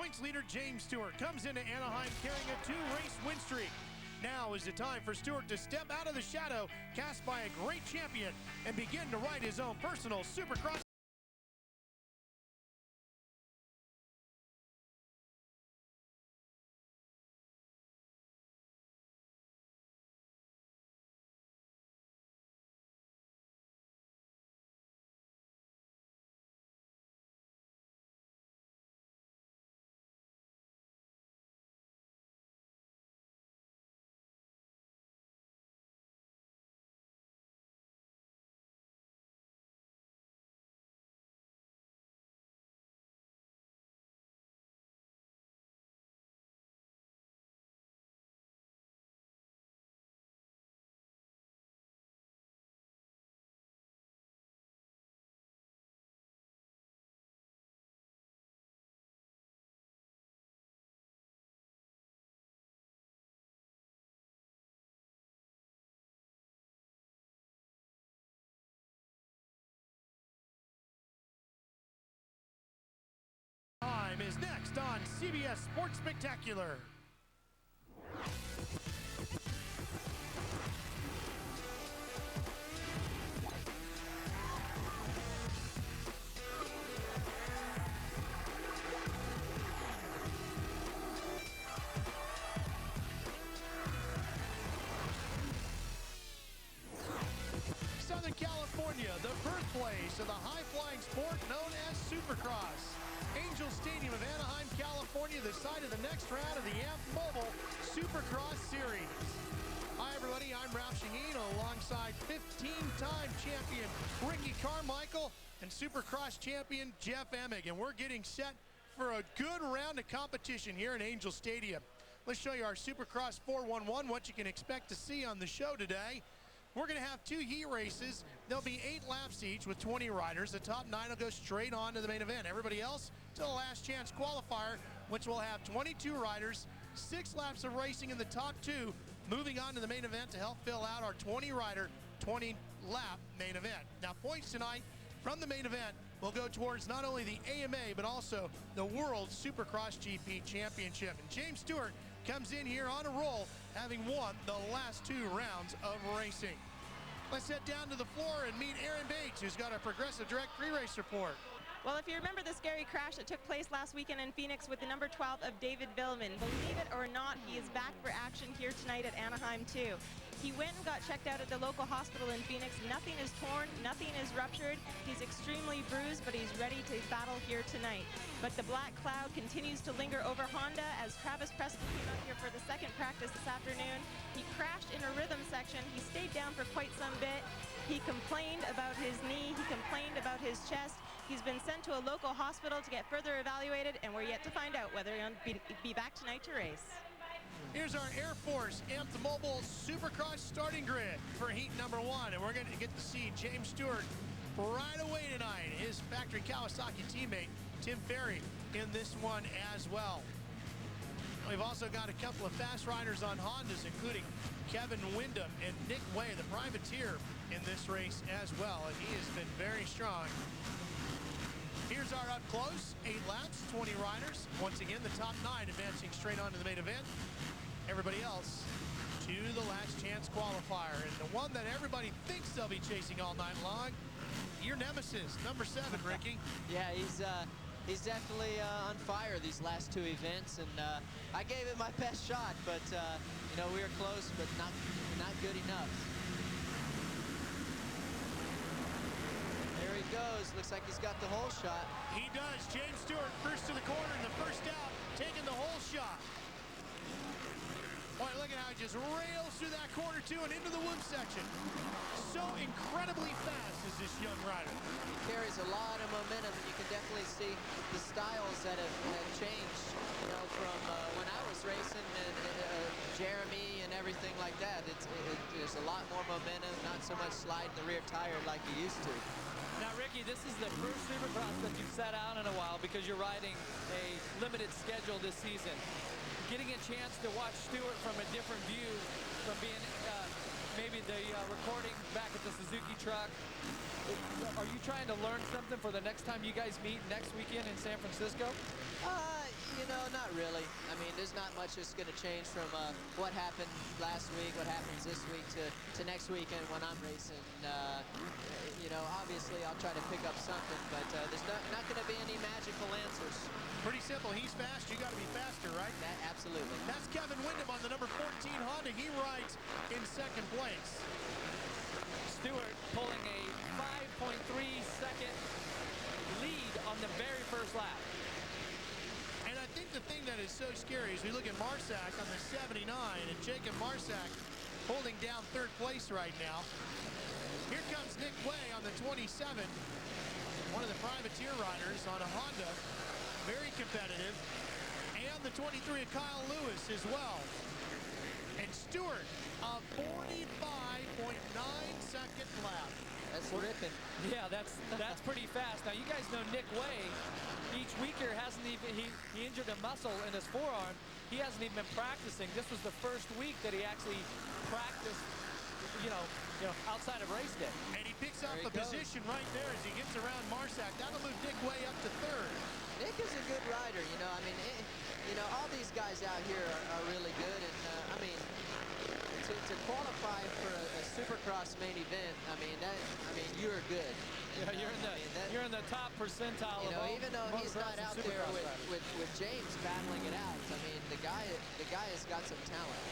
Points leader James Stewart comes into Anaheim carrying a 2-race win streak. Now is the time for Stewart to step out of the shadow cast by a great champion and begin to ride his own personal Supercross. Is next on CBS Sports Spectacular. Southern California, the birthplace of the high-flying sport known as Supercross. Angel Stadium of Anaheim, California, the site of the next round of the Amp'd Mobile Supercross Series. Hi, everybody. I'm Sheheen alongside 15-time champion Ricky Carmichael and Supercross champion Jeff Emig, and we're getting set for a good round of competition here in Angel Stadium. Let's show you our Supercross 411, what you can expect to see on the show today. We're going to have 2 heat races. There'll be 8 laps each with 20 riders. The top 9 will go straight on to the main event. Everybody else to the last chance qualifier, which will have 22 riders, 6 laps of racing in the top 2, moving on to the main event to help fill out our 20-rider, 20-lap main event. Now, points tonight from the main event will go towards not only the AMA, but also the World Supercross GP Championship. And James Stewart comes in here on a roll, having won the last 2 rounds of racing. Let's head down to the floor and meet Aaron Bates, who's got a Progressive Direct pre-race report. Well, if you remember the scary crash that took place last weekend in Phoenix with the number 12 of David Vuillemin, believe it or not, he is back for action here tonight at Anaheim too. He went and got checked out at the local hospital in Phoenix. Nothing is torn, nothing is ruptured. He's extremely bruised, but he's ready to battle here tonight. But the black cloud continues to linger over Honda as Travis Preston came out here for the second practice this afternoon. He crashed in a rhythm section. He stayed down for quite some bit. He complained about his knee. He complained about his chest. He's been sent to a local hospital to get further evaluated, and we're yet to find out whether he'll be back tonight to race. Here's our Air Force Amp'd Mobile Supercross starting grid for heat number 1, and we're going to get to see James Stewart right away tonight. His factory Kawasaki teammate Tim Ferry in this one as well. We've also got a couple of fast riders on Hondas, including Kevin Windham and Nick Way, the privateer, in this race as well, and he has been very strong. Here's our up close, 8 laps, 20 riders. Once again, the top 9 advancing straight on to the main event. Everybody else to the last chance qualifier. And the one that everybody thinks they'll be chasing all night long, your nemesis, number 7, Ricky. Yeah, he's definitely on fire these last 2 events, and I gave it my best shot, but you know, we were close, but not good enough. There he goes. Looks like he's got the whole shot. He does. James Stewart first to the corner in the first out, taking the whole shot. Boy, look at how he just rails through that corner too and into the wood section. So incredibly fast is this young rider. He carries a lot of momentum, and you can definitely see the styles that have changed, you know, from when I was racing and Jeremy and everything like that. There's a lot more momentum, not so much sliding the rear tire like he used to. Now, Ricky, this is the first Supercross that you've sat out in a while because you're riding a limited schedule this season. Getting a chance to watch Stewart from a different view, from being maybe the recording back at the Suzuki truck. Are you trying to learn something for the next time you guys meet next weekend in San Francisco? You know, not really. I mean, there's not much that's going to change from what happened last week, what happens this week to next weekend when I'm racing. You know, obviously I'll try to pick up something, but there's not going to be any magical answers. Pretty simple. He's fast. You got to be faster, right? Absolutely. That's Kevin Windham on the number 14 Honda. He rides in second place. Stewart pulling a 5.3-second lead on the very first lap. And I think the thing that is so scary is we look at Marsack on the 79 and Jacob Marsack holding down third place right now. Here comes Nick Way on the 27, one of the privateer riders on a Honda, very competitive, and the 23 of Kyle Lewis as well. And Stewart, a 45.9-second lap. That's ripping. Yeah, that's pretty fast. Now you guys know Nick Way. Each week here hasn't even he injured a muscle in his forearm. He hasn't even been practicing. This was the first week that he actually practiced, you know, outside of race day. And he picks up a position right there as he gets around Marsack. That'll move Nick Way up to third. Nick is a good rider, you know. I mean, you know, all these guys out here are really good, and I mean, to qualify for a Supercross main event, I mean, you're good. Yeah, you're in the top percentile of all. Even though he's not out there with James battling it out, I mean, the guy has got some talent.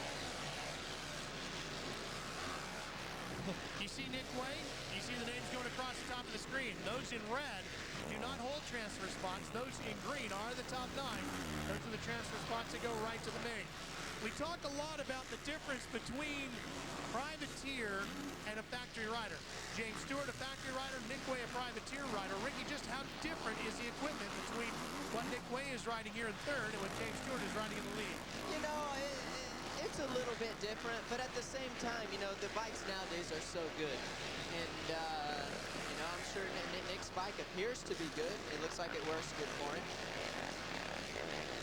You see Nick Way? You see the names going across the top of the screen. Those in red do not hold transfer spots. Those in green are the top 9. Those are the transfer spots that go right to the main. We talk a lot about the difference between privateer and a factory rider. James Stewart, a factory rider, Nick Way, a privateer rider. Ricky, just how different is the equipment between what Nick Way is riding here in third and what James Stewart is riding in the lead? You know, it's a little bit different, but at the same time, you know, the bikes nowadays are so good. And, you know, I'm sure Nick's bike appears to be good. It looks like it works good for him.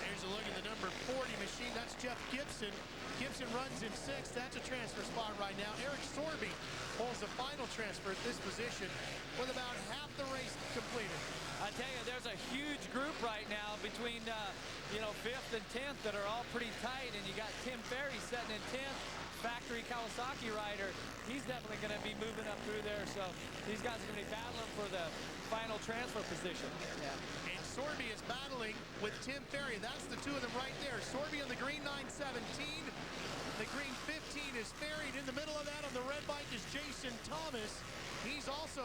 Here's a look at the number 40 machine. That's Jeff Gibson. Gibson runs in 6th. That's a transfer spot right now. Eric Sorby holds the final transfer at this position with about half the race completed. I tell you, there's a huge group right now between, you know, 5th and 10th that are all pretty tight, and you got Tim Ferry sitting in 10th, factory Kawasaki rider. He's definitely going to be moving up through there, so these guys are going to be battling for the final transfer position. Yeah. And Sorby is battling with Tim Ferry. That's the two of them right there. Sorby on the green 917. The green 15 is Ferry. In the middle of that on the red bike is Jason Thomas. He's also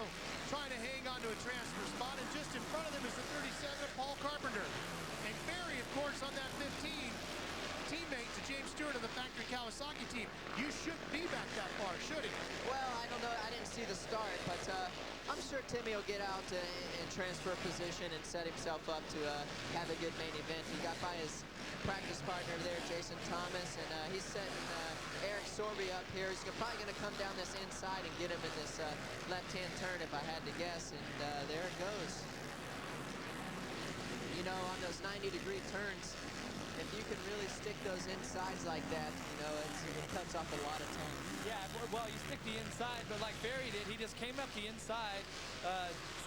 trying to hang on to a transfer spot, and just in front of them is the 37 of Paul Carpenter. And Ferry, of course, on that 15, teammate to James Stewart of the factory Kawasaki team. You shouldn't be back that far, should he? Well, I don't know. I didn't see the start, but I'm sure Timmy will get out in transfer position and set himself up to have a good main event. He got by his practice partner there, Jason Thomas, and he's setting Eric Sorby up here. He's probably going to come down this inside and get him in this left-hand turn, if I had to guess, and there it goes. You know, on those 90-degree turns, if you can really stick those insides like that, you know, it cuts off a lot of time. Yeah, well, you stick the inside, but like Ferry did, he just came up the inside.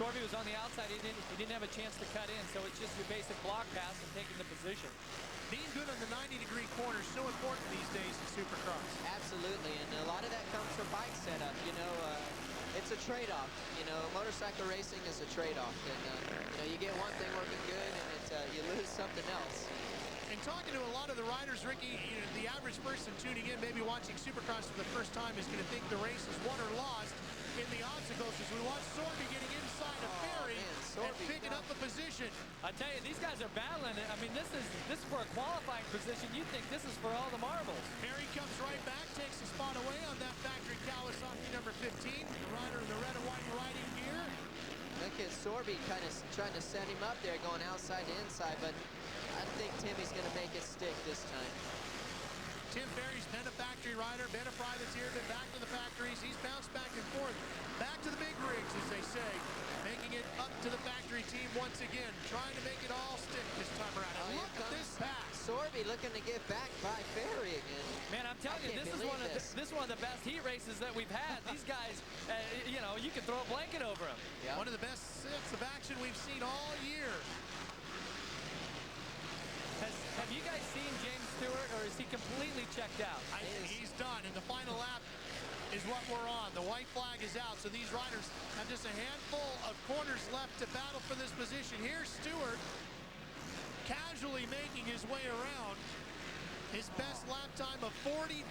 Sorby was on the outside. He didn't have a chance to cut in, so it's just your basic block pass and taking the position. Being good on the 90-degree corner is so important these days in Supercross. Absolutely, and a lot of that comes from bike setup. You know, it's a trade-off. You know, motorcycle racing is a trade-off, and you know, you get one thing working good, and you lose something else. And talking to a lot of the riders, Ricky, you know, the average person tuning in, maybe watching Supercross for the first time, is going to think the race is won or lost in the obstacles as we watch Sorby getting inside of Ferry and picking up a position. I tell you, these guys are battling. I mean, this is for a qualifying position. You think this is for all the marbles. Ferry comes right back, takes the spot away on that factory Kawasaki number 15. The rider in the red and white riding gear. Look at Sorby kind of trying to set him up there, going outside to inside, but I think Timmy's going to make it stick this time. Tim Ferry's been a factory rider, been a privateer, been back to the factories. He's bounced back and forth. Back to the big rigs, as they say. Making it up to the factory team once again. Trying to make it all stick this time around. And look at this pass. Sorby looking to get back by Ferry again. Man, I'm telling you, this is one of the best heat races that we've had. These guys, you know, you can throw a blanket over them. Yep. One of the best sets of action we've seen all year. Stewart, or is he completely checked out? He's done, and the final lap is what we're on. The white flag is out, so these riders have just a handful of corners left to battle for this position. Here's Stewart casually making his way around. His best lap time of 45.9.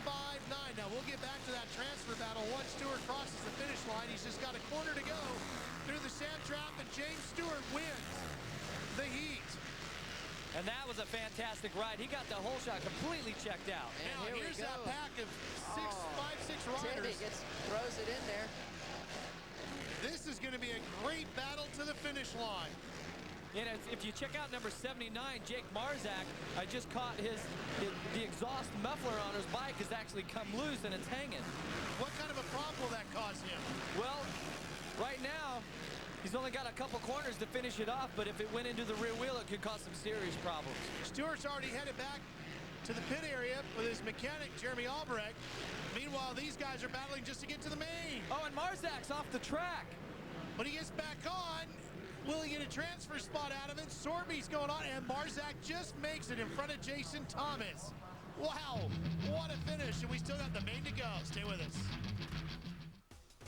Now we'll get back to that transfer battle once Stewart crosses the finish line. He's just got a corner to go through the sand trap, and James Stewart wins the heat. And that was a fantastic ride. He got the whole shot completely checked out. And now here's that pack of five, six riders. Throws it in there. This is going to be a great battle to the finish line. And if you check out number 79, Jake Marzak, I just caught the exhaust muffler on his bike has actually come loose and it's hanging. What kind of a problem will that cause him? Well, right now, he's only got a couple corners to finish it off, but if it went into the rear wheel, it could cause some serious problems. Stewart's already headed back to the pit area with his mechanic, Jeremy Albrecht. Meanwhile, these guys are battling just to get to the main. Oh, and Marzak's off the track. When he gets back on, will he get a transfer spot out of it? Sorby's going on, and Marzak just makes it in front of Jason Thomas. Wow, what a finish, and we still got the main to go. Stay with us.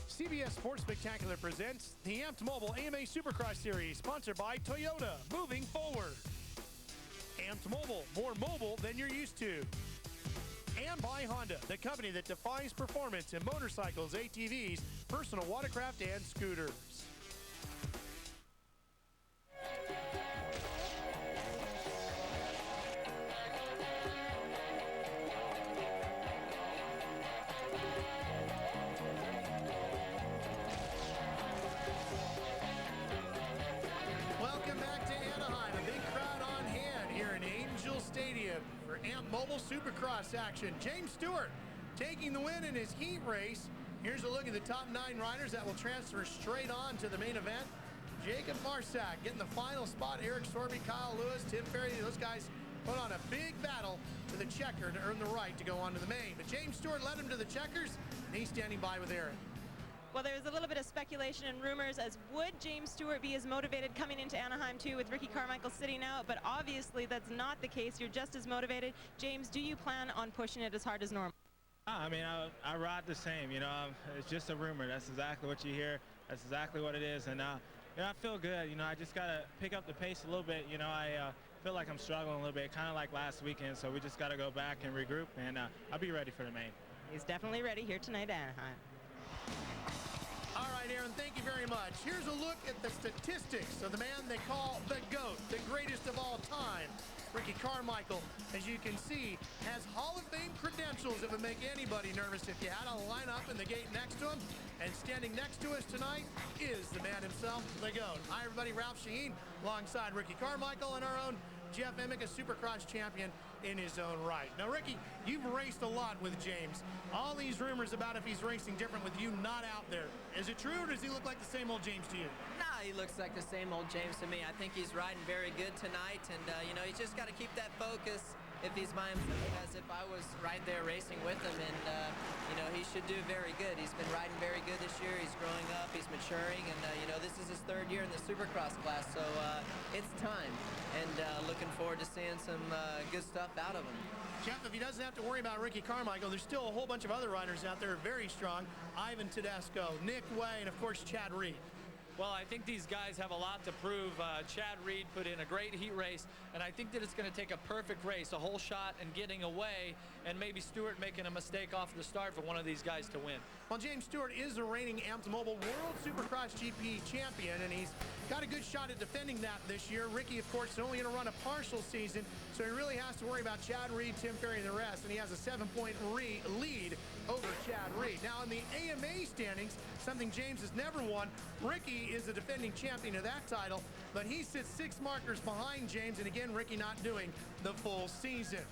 CBS Sports Spectacular presents the Amp'd Mobile AMA Supercross Series, sponsored by Toyota, moving forward. Amp'd Mobile, more mobile than you're used to. And by Honda, the company that defines performance in motorcycles, ATVs, personal watercraft, and scooters. Welcome back to Anaheim. A big crowd on hand here in Angel Stadium for Amp'd Mobile Supercross action. James Stewart taking the win in his heat race. Here's a look at the top 9 riders that will transfer straight on to the main event. Jacob Marsack getting the final spot. Eric Sorby, Kyle Lewis, Tim Ferry, those guys put on a big battle to the checker to earn the right to go on to the main. But James Stewart led him to the checkers, and he's standing by with Eric. Well, there's a little bit of speculation and rumors as would James Stewart be as motivated coming into Anaheim too with Ricky Carmichael sitting out, but obviously that's not the case. You're just as motivated. James, do you plan on pushing it as hard as normal? I mean, I ride the same, you know, it's just a rumor. That's exactly what you hear. That's exactly what it is. And, you know, I feel good. You know, I just got to pick up the pace a little bit. You know, I feel like I'm struggling a little bit, kind of like last weekend. So we just got to go back and regroup, and I'll be ready for the main. He's definitely ready here tonight at Anaheim. All right, Aaron, thank you very much. Here's a look at the statistics of the man they call the GOAT, the greatest of all time. Ricky Carmichael, as you can see, has Hall of Fame credentials that would make anybody nervous if you had a lineup in the gate next to him. And standing next to us tonight is the man himself, the GOAT. Hi, everybody. Ralph Sheheen alongside Ricky Carmichael and our own Jeff Emig, a Supercross champion in his own right. Now, Ricky, you've raced a lot with James. All these rumors about if he's racing different with you not out there. Is it true, or does he look like the same old James to you? Nah, he looks like the same old James to me. I think he's riding very good tonight, and, you know, he's just got to keep that focus if he's by himself, as if I was right there racing with him, and, you know, he should do very good. He's been riding very good this year. He's growing up. He's maturing, and, you know, this is his 3rd year in the Supercross class, so it's time, and looking forward to seeing some good stuff out of him. Jeff, if he doesn't have to worry about Ricky Carmichael, there's still a whole bunch of other riders out there very strong. Ivan Tedesco, Nick Way, and, of course, Chad Reed. Well, I think these guys have a lot to prove. Chad Reed put in a great heat race, and I think that it's going to take a perfect race, a whole shot and getting away, and maybe Stewart making a mistake off the start for one of these guys to win. Well, James Stewart is the reigning Amp'd Mobile World Supercross GP champion, and he's got a good shot at defending that this year. Ricky, of course, is only going to run a partial season, so he really has to worry about Chad Reed, Tim Ferry, and the rest, and he has a 7-point lead over Chad Reed. Now, in the AMA standings, something James has never won, Ricky is the defending champion of that title, but he sits 6 markers behind James, and again, Ricky not doing the full season.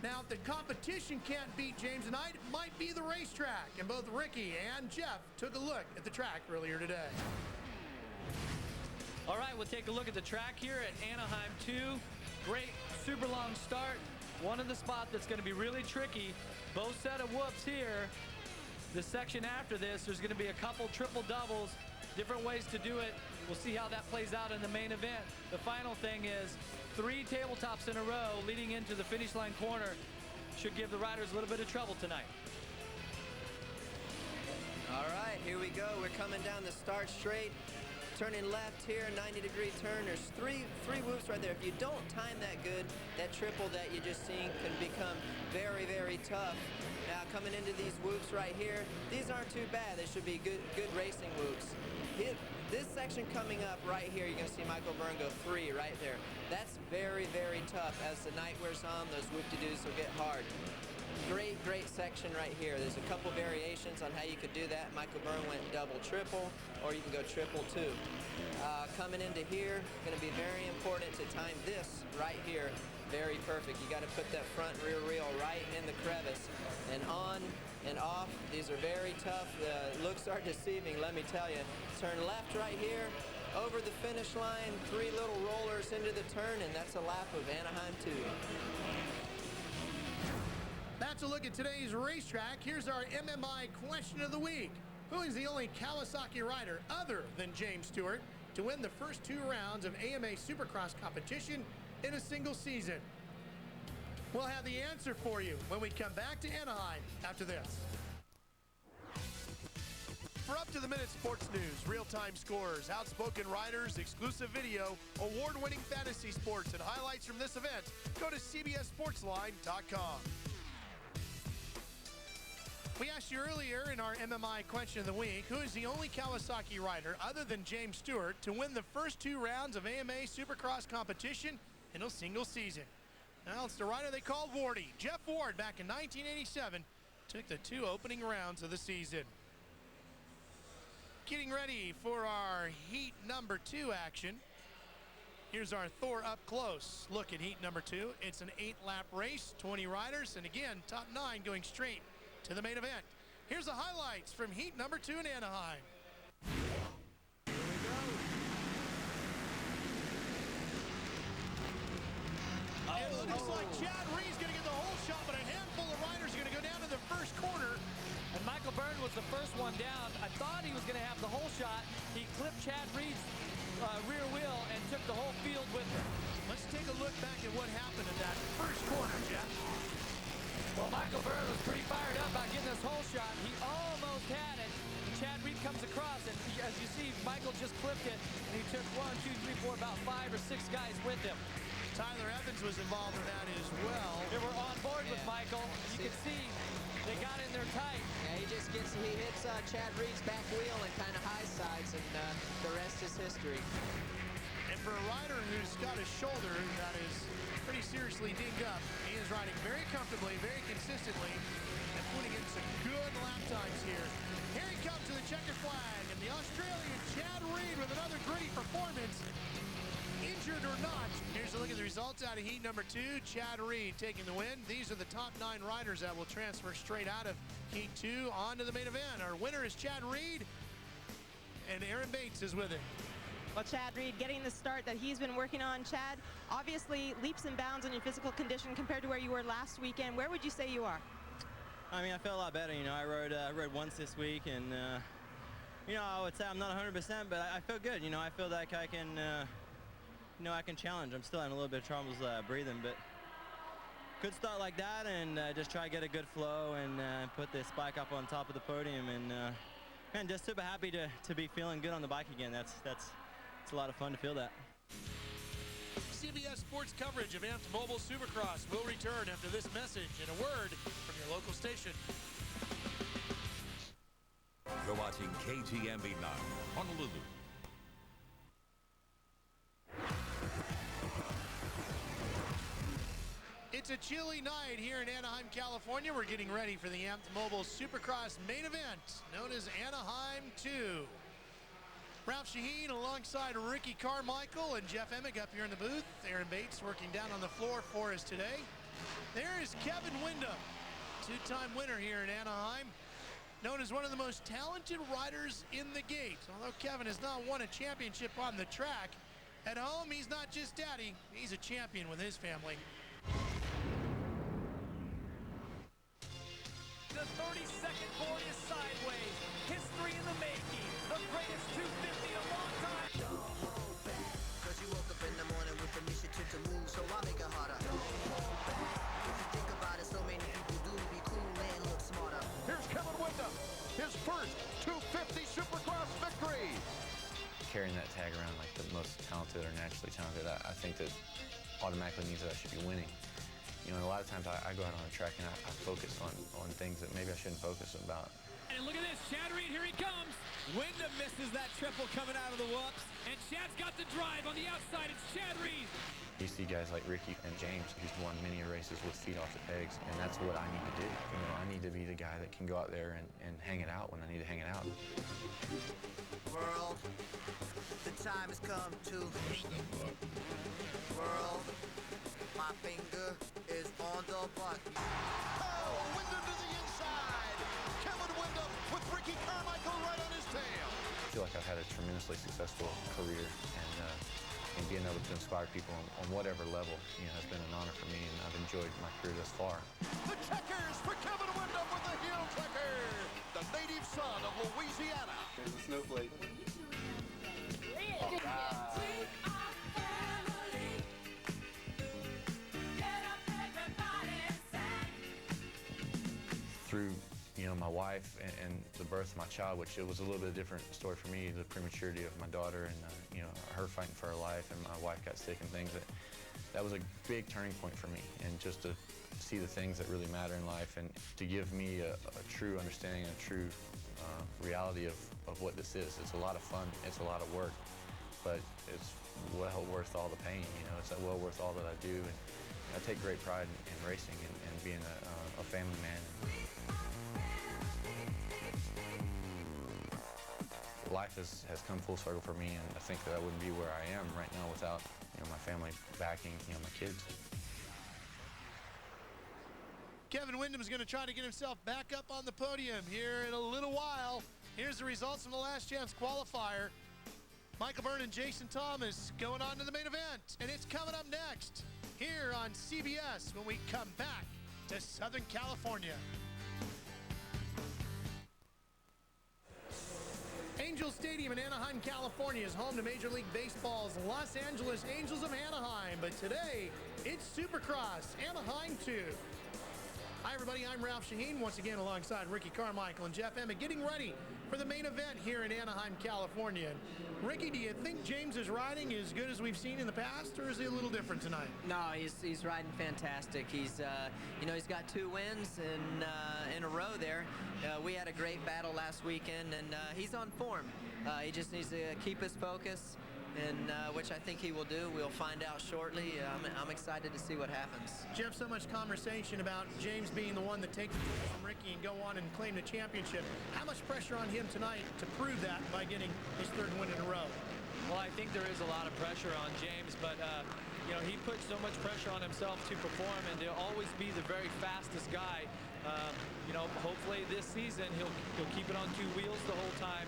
Now, if the competition can't beat James tonight, it might be the racetrack, and both Ricky and Jeff took a look at the track earlier today. All right, we'll take a look at the track here at Anaheim 2. Great, super long start. One of the spots that's going to be really tricky. Both set of whoops here. The section after this, there's going to be a couple triple doubles. different ways to do it. We'll see how that plays out in the main event. The final thing is 3 tabletops in a row leading into the finish line corner should give the riders a little bit of trouble tonight. All right, here we go. We're coming down the start straight. Turning left here, 90-degree turn. There's three whoops right there. If you don't time that good, that triple that you just seen can become very, very tough. Now coming into these whoops right here, these aren't too bad. They should be good racing whoops. This section coming up right here, you're gonna see Michael Byrne go 3 right there. That's very, very tough. As the night wears on, those whoop-de-doos will get hard. Great section right here. There's a couple variations on how you could do that. Michael Byrne went double, triple, or you can go triple 2. Coming into here, going to be very important to time this right here very perfect. You got to put that front rear wheel right in the crevice, and on and off. These are very tough. Looks are deceiving, let me tell you. Turn left right here, over the finish line, 3 little rollers into the turn, and that's a lap of Anaheim 2. That's a look at today's racetrack. Here's our MMI question of the week. Who is the only Kawasaki rider other than James Stewart to win the first 2 rounds of AMA Supercross competition in a single season? We'll have the answer for you when we come back to Anaheim after this. For up-to-the-minute sports news, real-time scores, outspoken riders, exclusive video, award-winning fantasy sports, and highlights from this event, go to CBSSportsline.com. We asked you earlier in our MMI question of the week, who is the only Kawasaki rider other than James Stewart to win the first 2 rounds of AMA Supercross competition in a single season? Now it's the rider they call Wardy. Jeff Ward, back in 1987, took the 2 opening rounds of the season. Getting ready for our heat number 2 action. Here's our Thor up close look at heat number 2. It's an 8-lap race, 20 riders, and again, top 9 going straight to the main event. Here's the highlights from heat number 2 in Anaheim. Here we go. It looks like Chad Reed's going to get the whole shot, but a handful of riders are going to go down to the first corner. And Michael Byrne was the first one down. I thought he was going to have the whole shot. He clipped Chad Reed's rear wheel and took the whole field with him. Let's take a look back at what happened in that first corner, Jeff. Well, Michael Byrne was pretty fired up about getting this whole shot. He almost had it. Chad Reed comes across, and as you see, Michael just clipped it, and he took 1, 2, 3, 4, about 5 or 6 guys with him. Tyler Evans was involved in that as well. They were on board with Michael. You can see they got in there tight. Yeah, he hits Chad Reed's back wheel and kind of high sides, and the rest is history. And for a rider who's got a shoulder that is pretty seriously dinged up, he is riding very comfortably, very consistently, and putting in some good lap times here. Here he comes to the checkered flag, and the Australian Chad Reed with another gritty performance. Injured or not, here's a look at the results out of heat number 2. Chad Reed taking the win. These are the top 9 riders that will transfer straight out of heat 2 onto the main event. Our winner is Chad Reed, and Aaron Bates is with him. Well, Chad Reed getting the start that he's been working on. Chad, obviously leaps and bounds on your physical condition compared to where you were last weekend. Where would you say you are? I mean, I feel a lot better. You know, I rode once this week, and you know, I would say I'm not 100%, but I feel good. You know, I feel like I can, you know, I can challenge. I'm still having a little bit of troubles breathing, but good start like that, and just try to get a good flow and put this bike up on top of the podium, and man, just super happy to be feeling good on the bike again. It's a lot of fun to feel that. CBS Sports coverage of Amp'd Mobile Supercross will return after this message and a word from your local station. You're watching KGMB 9, Honolulu. It's a chilly night here in Anaheim, California. We're getting ready for the Amp'd Mobile Supercross main event, known as Anaheim 2. Ralph Sheheen alongside Ricky Carmichael and Jeff Emig up here in the booth. Aaron Bates working down on the floor for us today. There is Kevin Windham, 2-time winner here in Anaheim, known as one of the most talented riders in the gate. Although Kevin has not won a championship on the track, at home he's not just daddy, he's a champion with his family. The the 32nd board is sideways. History in the making. The greatest 250 of all time. Cause you woke up in the morning with initiative to move, so I make it harder. If you think about it, so many people do be cool and look smarter. Here's Kevin Windham, his first 250 Supercross victory. Carrying that tag around like the most talented or naturally talented, I think that automatically means that I should be winning. You know, a lot of times I go out on a track and I focus on things that maybe I shouldn't focus about. And look at this, Chad Reed, here he comes. Windham misses that triple coming out of the whoops. And Chad's got the drive on the outside. It's Chad Reed. You see guys like Ricky and James who's won many races with feet off the pegs, and that's what I need to do. You know, I need to be the guy that can go out there and hang it out when I need to hang it out. World, the time has come to world. My finger is on the button. Oh, Windham to the inside. Kevin Windham with Ricky Carmichael right on his tail. I feel like I've had a tremendously successful career, and being able to inspire people on whatever level, you know, has been an honor for me, and I've enjoyed my career thus far. The checkers for Kevin Windham with the heel checker. The native son of Louisiana. There's a snowflake. Through, you know, my wife and the birth of my child, which it was a little bit different story for me, the prematurity of my daughter and, you know, her fighting for her life, and my wife got sick and things, that was a big turning point for me. And just to see the things that really matter in life and to give me a true understanding and a true reality of what this is. It's a lot of fun, it's a lot of work, but it's well worth all the pain, you know, it's well worth all that I do. And I take great pride in racing and being a family man. Life has come full circle for me, and I think that I wouldn't be where I am right now without, you know, my family backing, you know, my kids. Kevin Windham is going to try to get himself back up on the podium here in a little while. Here's the results from the last chance qualifier. Michael Byrne and Jason Thomas going on to the main event, and it's coming up next here on CBS when we come back to Southern California. Angel Stadium in Anaheim, California is home to Major League Baseball's Los Angeles Angels of Anaheim, but today it's Supercross Anaheim 2. Hi everybody, I'm Ralph Sheheen, once again alongside Ricky Carmichael and Jeff Emig, getting ready for the main event here in Anaheim, California. Ricky, do you think James's riding is good as we've seen in the past, or is he a little different tonight? No, he's riding fantastic. He's you know, he's got 2 wins in a row there. We had a great battle last weekend, and he's on form. He just needs to keep his focus, and which I think he will do. We'll find out shortly. I'm excited to see what happens. Jeff, so much conversation about James being the one that takes the torch from Ricky and go on and claim the championship. How much pressure on him tonight to prove that by getting his 3rd win in a row? Well, I think there is a lot of pressure on James, but you know, he puts so much pressure on himself to perform and to always be the very fastest guy. You know, hopefully this season he'll keep it on 2 wheels the whole time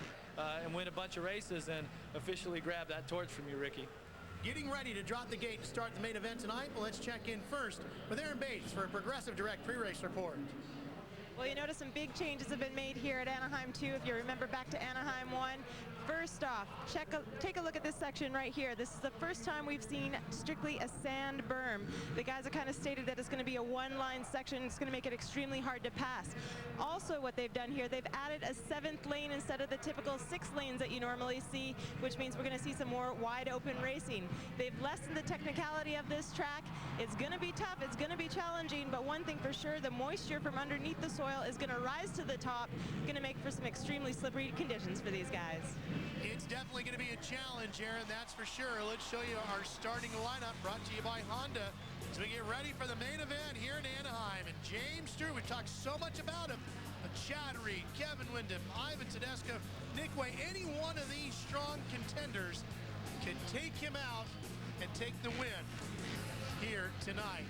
and win a bunch of races and officially grab that torch from you, Ricky. Getting ready to drop the gate to start the main event tonight. Well, let's check in first with Aaron Bates for a Progressive Direct pre-race report. Well, you notice some big changes have been made here at Anaheim 2. If you remember back to Anaheim 1, first off, take a look at this section right here. This is the first time we've seen strictly a sand berm. The guys have kind of stated that it's going to be a 1-line section. It's going to make it extremely hard to pass. Also, what they've done here, they've added a 7th lane instead of the typical 6 lanes that you normally see, which means we're going to see some more wide open racing. They've lessened the technicality of this track. It's going to be tough. It's going to be challenging, but one thing for sure, the moisture from underneath the soil is going to rise to the top, going to make for some extremely slippery conditions for these guys. It's definitely going to be a challenge, Aaron, that's for sure. Let's show you our starting lineup brought to you by Honda as we get ready for the main event here in Anaheim. And James Stewart, we talked so much about him. Chad Reed, Kevin Windham, Ivan Tedesco, Nick Way, any one of these strong contenders could take him out and take the win here tonight.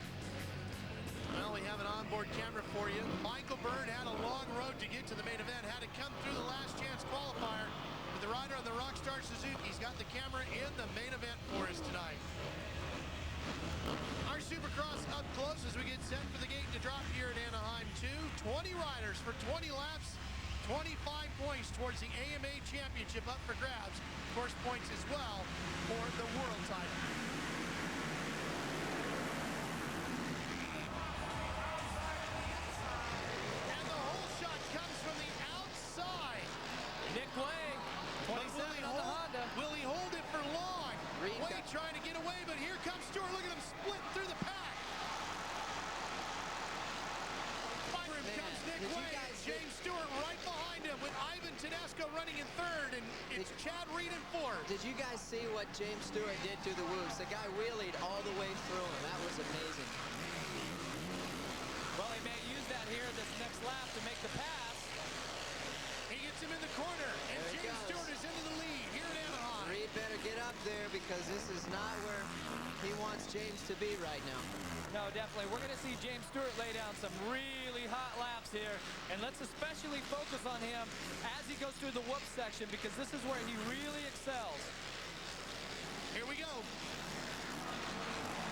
Well, we have an onboard camera for you. Michael Byrne had a long road to get to the main event, had to come through the last chance qualifier. But the rider on the Rockstar Suzuki's got the camera in the main event for us tonight. Our Supercross update. close as we get set for the gate to drop here at Anaheim 2. 20 riders for 20 laps, 25 points towards the AMA Championship up for grabs. Of course, points as well for the world title. And the whole shot comes from the outside. Nick Way, 27 on the Honda. Will he hold it for long? Reed Way trying to get away, but here comes Stewart. Look at him split through the pack. By him comes Nick Way. James Stewart right behind him with Ivan Tedesco running in third, and it's Chad Reed in fourth. Did you guys see what James Stewart did to the whoops? The guy wheelied all the way through him. That was amazing. Well, he may use that here this next lap to make the pass. He gets him in the corner, and There he James goes. Stewart is into the lead here at Anaheim. Reed better get up there because this is not where he wants James to be right now. No, definitely. We're going to see James Stewart lay down some really hot laps here. And let's especially focus on him as he goes through the whoop section because this is where he really excels. Here we go.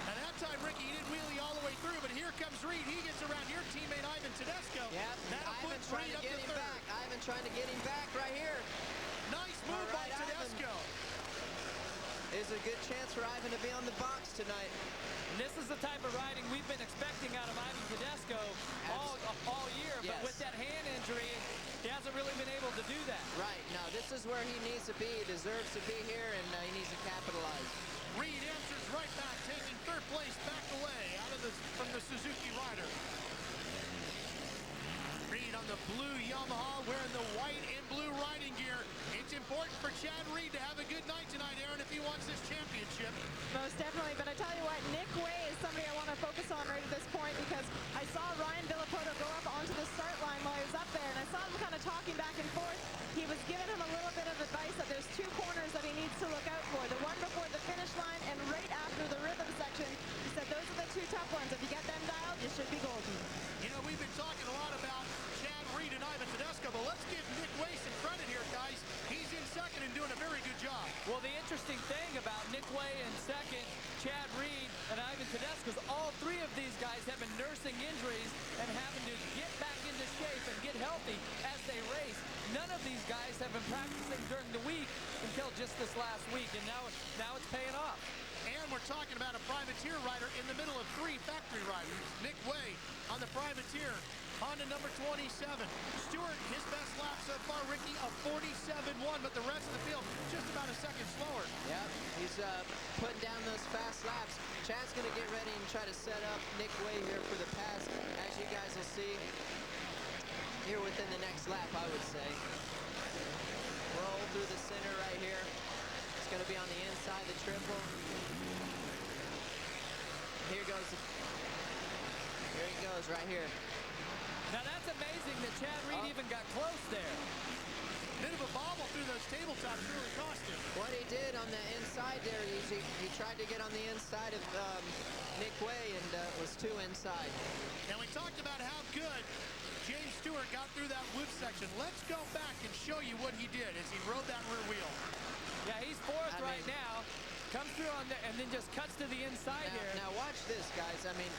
At that time, Ricky, he didn't wheelie all the way through, but here comes Reed. He gets around your teammate, Ivan Tedesco. Yep, That'll put Ivan trying Reed to up get to him third. back. Ivan trying to get him back right here. Nice move All by right, Tedesco. There's a good chance for Ivan to be on the box tonight. And this is the type of riding we've been expecting out of Ivan Tedesco all year. Yes. But with that hand injury, he hasn't really been able to do that. Right, no, this is where he needs to be. He deserves to be here, and he needs to capitalize. Reed answers right back, taking third place back away from the Suzuki rider. Reed on the blue Yamaha wearing the white and blue riding gear. It's important for Chad Reed to have a good night tonight, Aaron, if he wants this championship. Most definitely, but I tell you what, Nick Way is somebody I want to focus on right at this point because I saw Ryan Villapoto go up onto the start line while he was up there, and I saw him kind of talking back and forth. He was giving him a little bit of advice that there's two corners that he needs to look out for, the one before the finish line and right after the rhythm section. He said those are the two tough ones. If you get them dialed, you should be golden. You know, we've been talking a lot about Chad Reed and Ivan Tedesco, but let's give Nick Way some credit here, guys. He's in second and doing a very good job. Well, the interesting thing about Nick Way in second, Chad Reed, and Ivan Tedesco is all three of these guys have been nursing injuries and having to get back into shape and get healthy as they race. None of these guys have been practicing during the week until just this last week, and now it's paying off. And we're talking about a privateer rider in the middle of three factory riders. Nick Way on the privateer, Honda number 27. Stewart, his best lap so far, Ricky, a 47.1, but the rest of the field just about a second slower. Yep, he's putting down those fast laps. Chad's going to get ready and try to set up Nick Way here for the pass, as you guys will see here within the next lap, I would say. Roll through the center right here. It's going to be on the inside, the triple. Here goes. Here he goes right here. Now that's amazing that Chad Reed even got close there. Bit of a bobble through those tabletops really cost him. What he did on the inside there is he tried to get on the inside of Nick Way and was too inside. And we talked about how good James Stewart got through that whoop section. Let's go back and show you what he did as he rode that rear wheel. Yeah, he's fourth right now. Comes through on there and then just cuts to the inside here. Now watch this, guys. I mean,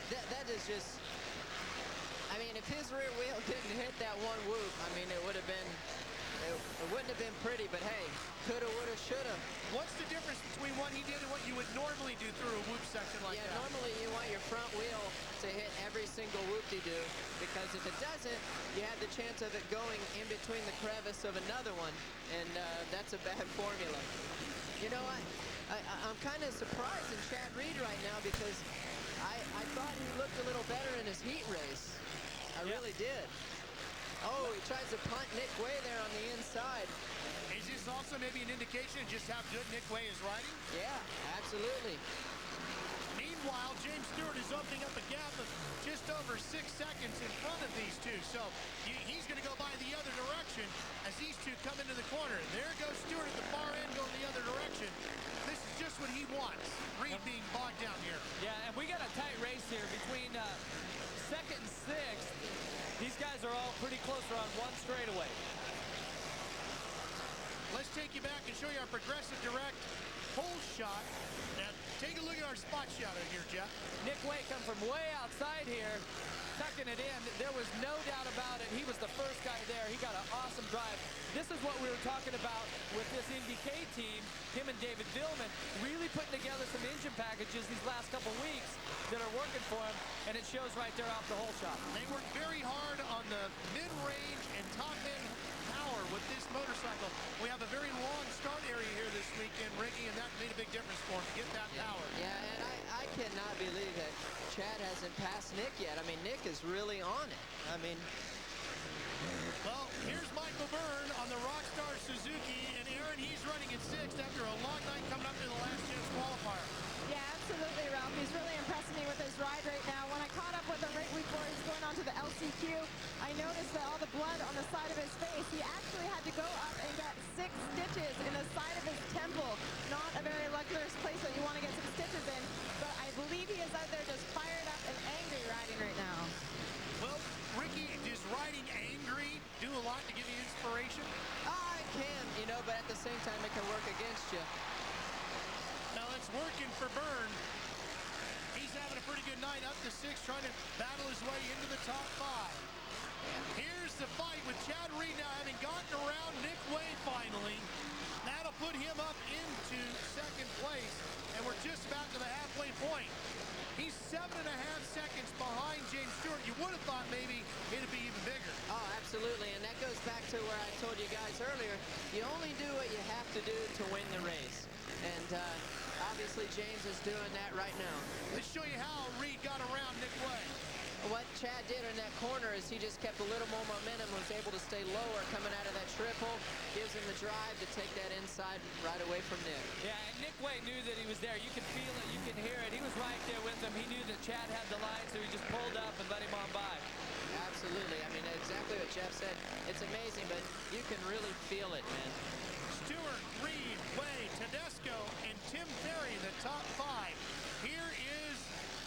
that is just... I mean, if his rear wheel didn't hit that one whoop, I mean, it would have been... It wouldn't have been pretty, but hey, coulda, woulda, shoulda. What's the difference between what he did and what you would normally do through a whoop section like that? Yeah, normally you want your front wheel to hit every single whoop-de-doo, because if it doesn't, you have the chance of it going in between the crevice of another one, and that's a bad formula. You know what? I'm kind of surprised in Chad Reed right now because I thought he looked a little better in his heat race. I really did. Oh, he tries to punt Nick Way there on the inside. Is this also maybe an indication of just how good Nick Way is riding? Yeah, absolutely. Meanwhile, James Stewart is opening up a gap of just over 6 seconds in front of these two. So he's going to go by the other direction as these two come into the corner. There goes Stewart at the far end going the other direction. This is just what he wants. Reed being bogged down here. Yeah, and we got a tight race here between second and sixth. These guys are all pretty close around one straightaway. Let's take you back and show you our progressive direct pole shot at Take a look at our spot shout out here, Jeff. Nick Way come from way outside here, tucking it in. There was no doubt about it. He was the first guy there. He got an awesome drive. This is what we were talking about with this NBK team, him and David Vuillemin, really putting together some engine packages these last couple weeks that are working for him, and it shows right there off the whole shot. They worked very hard on the mid-range and top-end power with this motorcycle. We have a very long start area here this weekend, Ricky, and that made a big difference for him to get that power. Yeah, and I cannot believe that Chad hasn't passed Nick yet. I mean, Nick is really on it. I mean, well, here's Michael Byrne on the Rockstar Suzuki, and Aaron, he's running at 6th after a long night coming up to the last chance qualifier. Yeah, absolutely, Ralph. He's really impressing me with his ride right now. When I caught up with him right before he was going on to the LCQ, I noticed that all the blood on the side of his face, he actually had to go up and get 6 stitches in the side of his temple. Not a very luxurious place that you want to get some stitches in, but I believe he is out there just fired up and angry riding right now. Well, Ricky, does riding angry do a lot to give you inspiration? it can, you know, but at the same time, it can work against you. Now it's working for Byrne. He's having a pretty good night, up to 6, trying to battle his way into the top 5. Here's the fight with Chad Reed now having gotten around Nick Way finally. That'll put him up into 2nd place, and we're just about to the halfway point. He's 7.5 seconds behind James Stewart. You would have thought maybe it'd be even bigger. Oh, absolutely, and that goes back to where I told you guys earlier. You only do what you have to do to win the race. And obviously James is doing that right now. Let's show you how Reed got around Nick Way. What Chad did in that corner is he just kept a little more momentum, was able to stay lower coming out of that triple, gives him the drive to take that inside right away from Nick. Yeah, and Nick Way knew that he was there. You can feel it, you can hear it. He was right there with him. He knew that Chad had the line, so he just pulled up and let him on by. Absolutely. I mean, exactly what Jeff said. It's amazing, but you can really feel it, man. Stewart, Reed, Way, Tedesco, and Tim Ferry, the top 5. Here is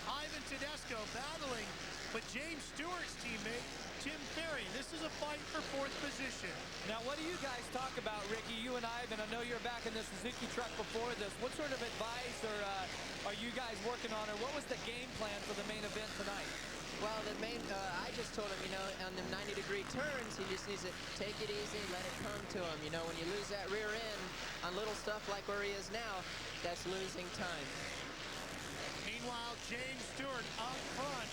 Ivan Tedesco battling with James Stewart's teammate, Tim Ferry. This is a fight for 4th position. Now, what do you guys talk about, Ricky? You and Ivan, I know you're back in the Suzuki truck before this. What sort of advice are you guys working on, or what was the game plan for the main event tonight? Well, I just told him, you know, on the 90-degree turns, he just needs to take it easy, let it come to him. You know, when you lose that rear end on little stuff like where he is now, that's losing time. Meanwhile, James Stewart up front.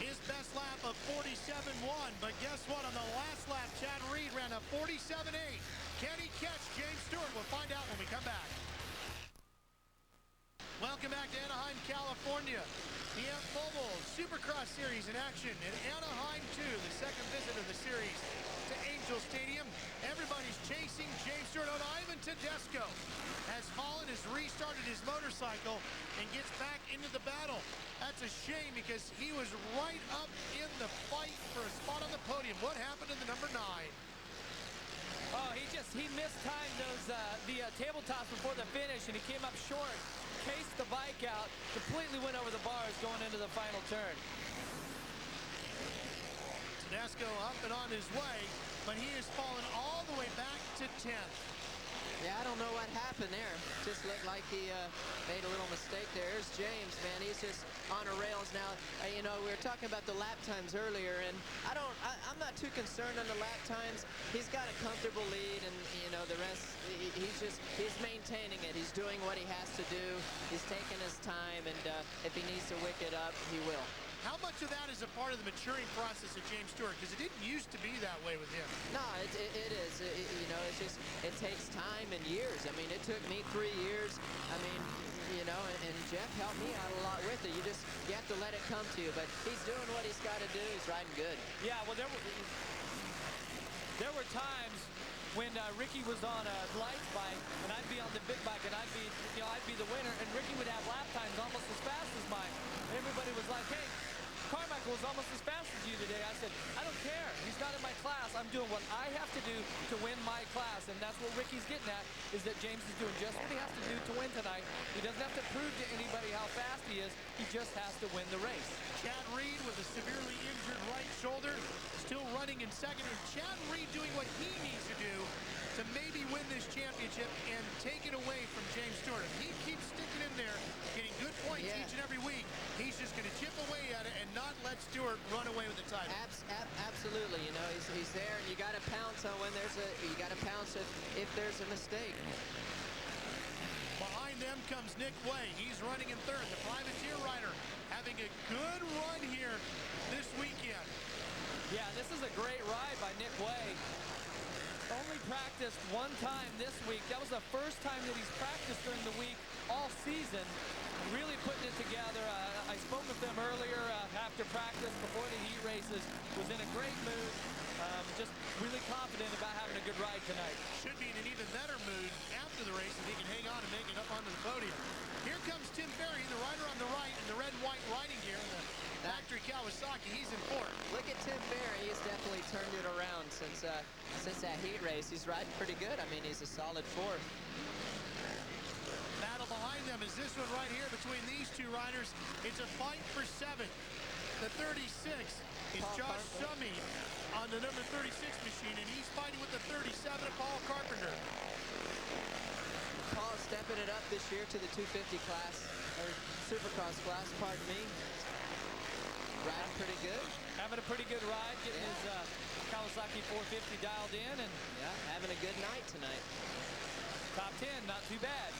His best lap of 47.1, but guess what? On the last lap, Chad Reed ran a 47.8. Can he catch James Stewart? We'll find out when we come back. Welcome back to Anaheim, California. The Amp'd Mobile Supercross Series in action in Anaheim 2, the 2nd visit of the series to Angel Stadium. Everybody's chasing James Stewart. Ivan Tedesco has fallen, has restarted his motorcycle, and gets back into the battle. That's a shame because he was right up in the fight for a spot on the podium. What happened to the number 9? Oh, he mistimed those the tabletops before the finish, and he came up short, cased the bike out, completely went over the bars going into the final turn. Tedesco up and on his way, but he has fallen all the way back to 10th. Yeah, I don't know what happened there. Just looked like he made a little mistake there. Here's James, man. He's just on the rails now. You know, we were talking about the lap times earlier, and I'm not too concerned on the lap times. He's got a comfortable lead, and, you know, the rest, he's maintaining it. He's doing what he has to do. He's taking his time, and if he needs to wick it up, he will. How much of that is a part of the maturing process of James Stewart? Because it didn't used to be that way with him. No, it is. You know, it's just, it takes time and years. I mean, it took me 3 years. I mean, you know, and Jeff helped me out a lot with it. You have to let it come to you. But he's doing what he's got to do. He's riding good. Yeah, well, there were times when Ricky was on a lights bike, and I'd be on the big bike, and I'd be the winner, and Ricky would have lap times almost as fast as mine. And everybody was like, hey, Carmichael was almost as fast as you today. I said, I don't care. He's not in my class. I'm doing what I have to do to win my class. And that's what Ricky's getting at, is that James is doing just what he has to do to win tonight. He doesn't have to prove to anybody how fast he is. He just has to win the race. Chad Reed with a severely injured right shoulder, still running in 2nd. And Chad Reed doing what he needs to do to maybe win this championship and take it away from James Stewart. If he keeps sticking in there, getting good points each and every week, he's just going to chip away at it and not let Stewart run away with the title. Absolutely. You know, he's there, and you got to pounce on when there's you got to pounce if there's a mistake. Behind them comes Nick Way. He's running in third. The privateer rider having a good run here this weekend. Yeah, this is a great ride by Nick Way. Only practiced one time this week. That was the first time that he's practiced during the week all season. Really putting it together. I spoke with them earlier after practice before the heat races. Was in a great mood. Just really confident about having a good ride tonight. Should be in an even better mood after the race if he can hang on and make it up onto the podium. Here comes Tim Ferry, the rider on the right in the red and white riding gear in the factory Kawasaki. He's in fourth. Look at Tim Ferry. He's definitely turned it around since that heat race. He's riding pretty good. I mean, he's a solid fourth. Battle behind them is this one right here between these two riders. It's a fight for seventh. The 36 is Josh Summey on the number 36 machine, and he's fighting with the 37 of Paul Carpenter. Paul stepping it up this year to the 250 class, or Supercross class, pardon me. Riding pretty good. Having a pretty good ride, getting his Kawasaki 450 dialed in, and having a good night tonight. Top 10, not too bad.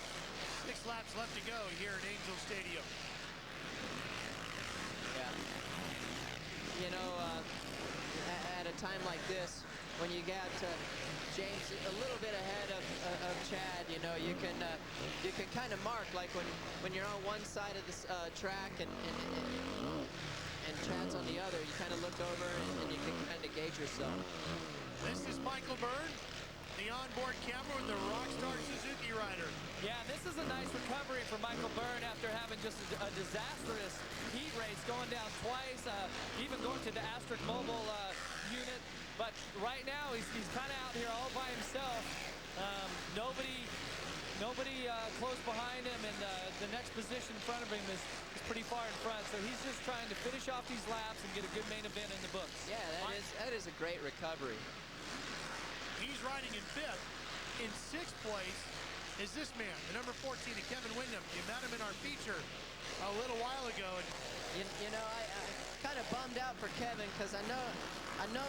6 laps left to go here at Angel Stadium. Yeah. You know, at a time like this, when you got James a little bit ahead of Chad, you know, you can kind of mark, like when you're on one side of the track and Chad's on the other, you kind of look over and you can kind of gauge yourself. This is Michael Byrne, the onboard camera with the Rockstar Suzuki rider. Yeah, this is a nice recovery for Michael Byrne after having just a disastrous heat race, going down twice, even going to the Amp'd Mobile unit. But right now, he's kind of out here all by himself. Nobody close behind him, and the next position in front of him is pretty far in front. So he's just trying to finish off these laps and get a good main event in the books. Yeah, that is a great recovery. He's riding in fifth. In sixth place is this man, the number 14, Kevin Windham. You met him in our feature a little while ago. And you know, I kind of bummed out for Kevin because I know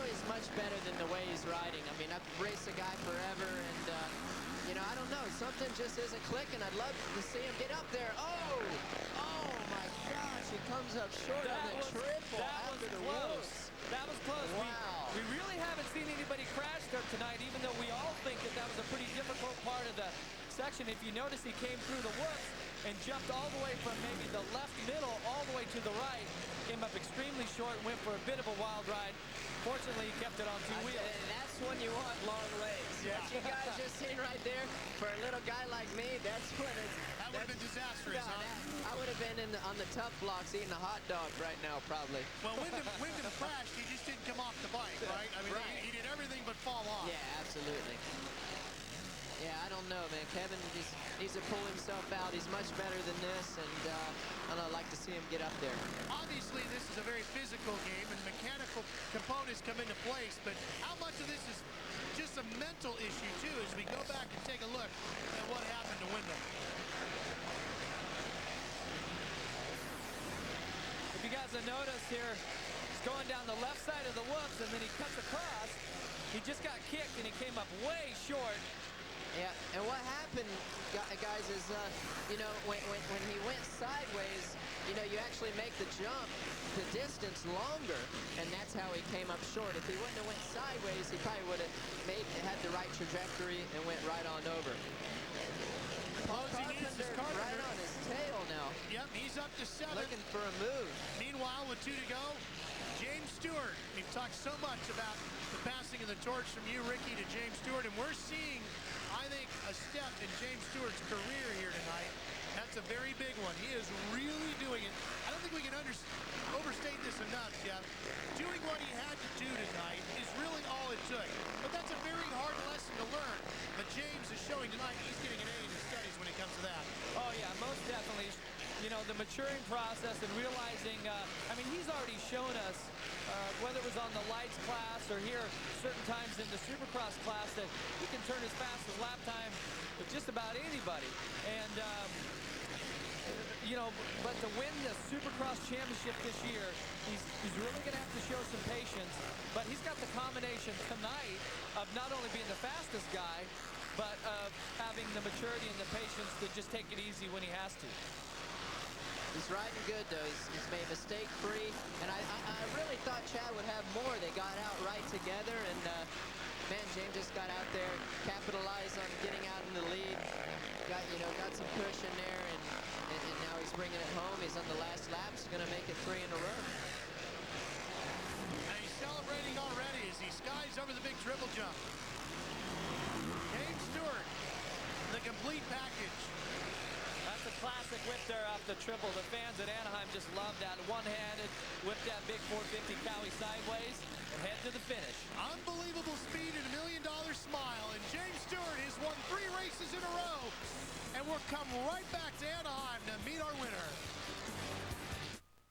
he's much better than the way he's riding. I mean, I've raced a guy forever, and you know, I don't know, something just isn't clicking. I'd love to see him get up there. Oh my gosh, he comes up short on the triple after the whoops. That was close. Wow. We really haven't seen anybody crash there tonight, even though we all think that was a pretty difficult part of the section. If you notice, he came through the whoops and jumped all the way from maybe the left middle all the way to the right. Came up extremely short, went for a bit of a wild ride. Fortunately, he kept it on two wheels. And that's when you want long legs. Yeah. What you guys just seen right there, for a little guy like me, that's when it's... that would have been disastrous, huh? I would have been on the tough blocks eating a hot dog right now, probably. Well, Windham crashed. He just didn't come off the bike, right? I mean, he did everything but fall off. Yeah, absolutely. Yeah, I don't know, man. Kevin just needs to pull himself out. He's much better than this, and I'd like to see him get up there. Obviously, this is a very physical game, and mechanical components come into place, but how much of this is just a mental issue, too, as we go back and take a look at what happened to Windham? If you guys have noticed here, he's going down the left side of the whoops, and then he cuts across. He just got kicked, and he came up way short. Yeah, and what happened, guys, is, you know, when he went sideways, you know, you actually make the jump, the distance longer, and that's how he came up short. If he wouldn't have went sideways, he probably would have had the right trajectory and went right on over. Closing in is Carpenter. Right on his tail now. Yep, he's up to 7. Looking for a move. Meanwhile, with 2 to go, James Stewart. We've talked so much about the passing of the torch from you, Ricky, to James Stewart, and we're seeing, I think, a step in James Stewart's career here tonight. That's a very big one. He is really doing it. I don't think we can overstate this enough, Jeff. Doing what he had to do tonight is really all it took. But that's a very hard lesson to learn. But James is showing tonight he's getting an A in his studies when it comes to that. Oh, yeah, most definitely. You know, the the maturing process and realizing, I mean, he's already shown us, whether it was on the lights class or here certain times in the Supercross class, that he can turn his fastest lap time with just about anybody. And, you know, but to win the Supercross championship this year, he's really going to have to show some patience. But he's got the combination tonight of not only being the fastest guy, but of having the maturity and the patience to just take it easy when he has to. He's riding good, though. He's made mistake-free, and I really thought Chad would have more. They got out right together, and man, James just got out there, capitalized on getting out in the lead, got some cushion there, and now he's bringing it home. He's on the last lap. He's going to make it 3 in a row. And he's celebrating already as he skies over the big triple jump. James Stewart, the complete package. That's a classic whip there off the triple. The fans at Anaheim just love that. One-handed, whip that big 450 Cowie sideways and head to the finish. Unbelievable speed and $1 million smile. And James Stewart has won 3 races in a row. And we'll come right back to Anaheim to meet our winner.